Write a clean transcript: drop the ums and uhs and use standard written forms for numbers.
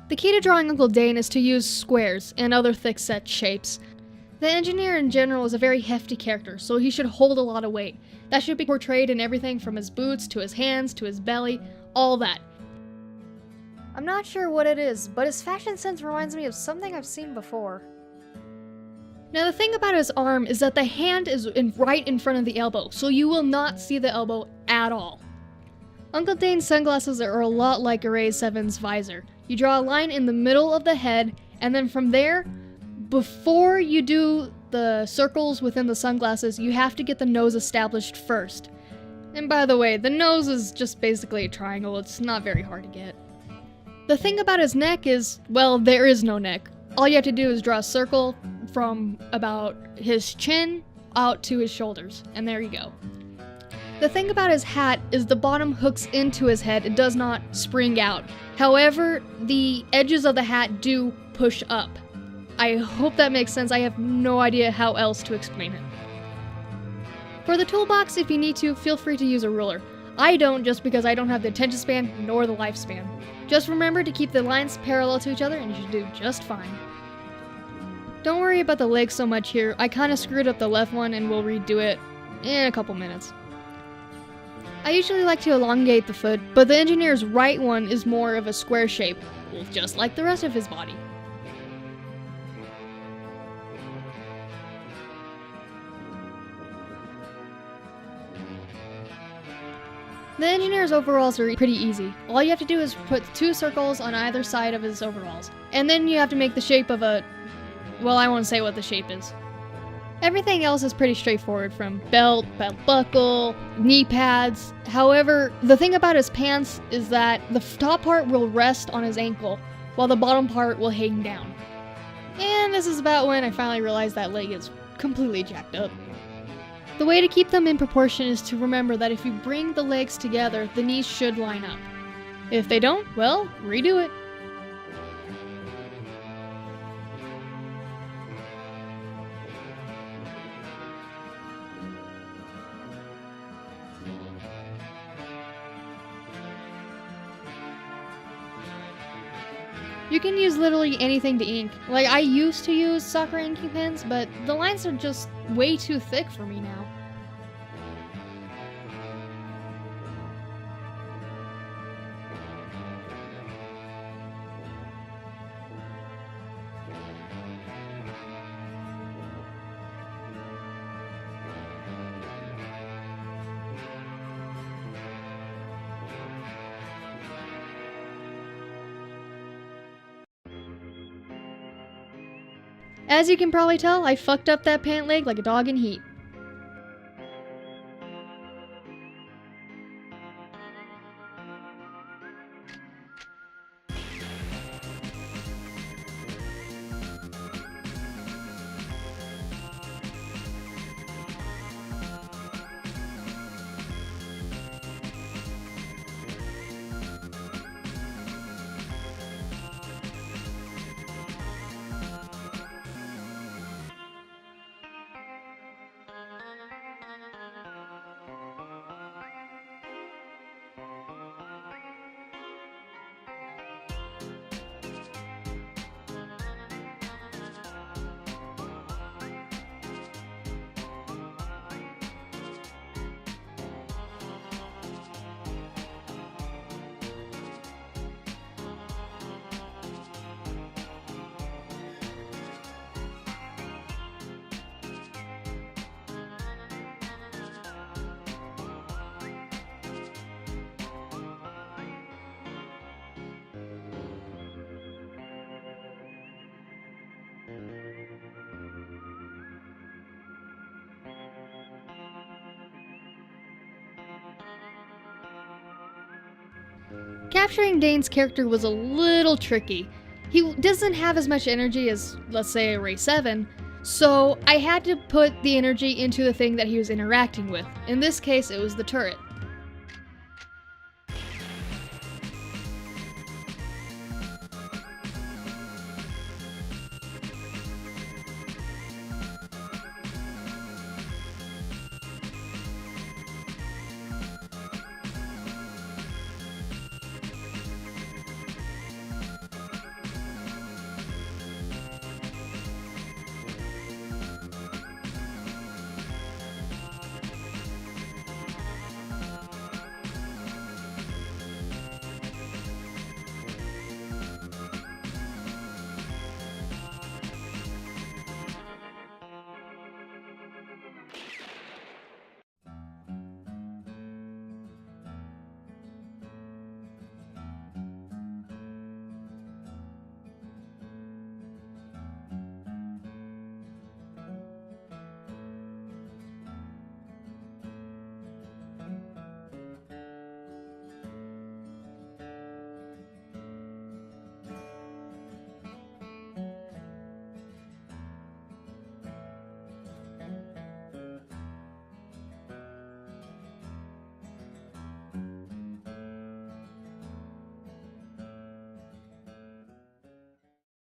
The key to drawing Uncle Dane is to use squares and other thick-set shapes. The engineer in general is a very hefty character, so he should hold a lot of weight. That should be portrayed in everything from his boots to his hands to his belly, all that. I'm not sure what it is, but his fashion sense reminds me of something I've seen before. Now the thing about his arm is that the hand is right in front of the elbow, so you will not see the elbow at all. Uncle Dane's sunglasses are a lot like Array 7's visor. You draw a line in the middle of the head, and then from there, before you do the circles within the sunglasses, you have to get the nose established first. And by the way, the nose is just basically a triangle, it's not very hard to get. The thing about his neck is, well, there is no neck. All you have to do is draw a circle from about his chin out to his shoulders, and there you go. The thing about his hat is the bottom hooks into his head, it does not spring out. However, the edges of the hat do push up. I hope that makes sense, I have no idea how else to explain it. For the toolbox, if you need to, feel free to use a ruler. I don't, just because I don't have the attention span nor the lifespan. Just remember to keep the lines parallel to each other and you should do just fine. Don't worry about the legs so much here, I kinda screwed up the left one and we'll redo it in a couple minutes. I usually like to elongate the foot, but the engineer's right one is more of a square shape, well, just like the rest of his body. The engineer's overalls are pretty easy. All you have to do is put 2 circles on either side of his overalls. And then you have to make the shape of a... well, I won't say what the shape is. Everything else is pretty straightforward, from belt buckle, knee pads. However, the thing about his pants is that the top part will rest on his ankle, while the bottom part will hang down. And this is about when I finally realized that leg is completely jacked up. The way to keep them in proportion is to remember that if you bring the legs together, the knees should line up. If they don't, well, redo it. You can use literally anything to ink. Like, I used to use soccer inking pens, but the lines are just way too thick for me now. As you can probably tell, I fucked up that pant leg like a dog in heat. Capturing Dane's character was a little tricky. He doesn't have as much energy as, let's say, Array 7, so I had to put the energy into the thing that he was interacting with. In this case, it was the turret.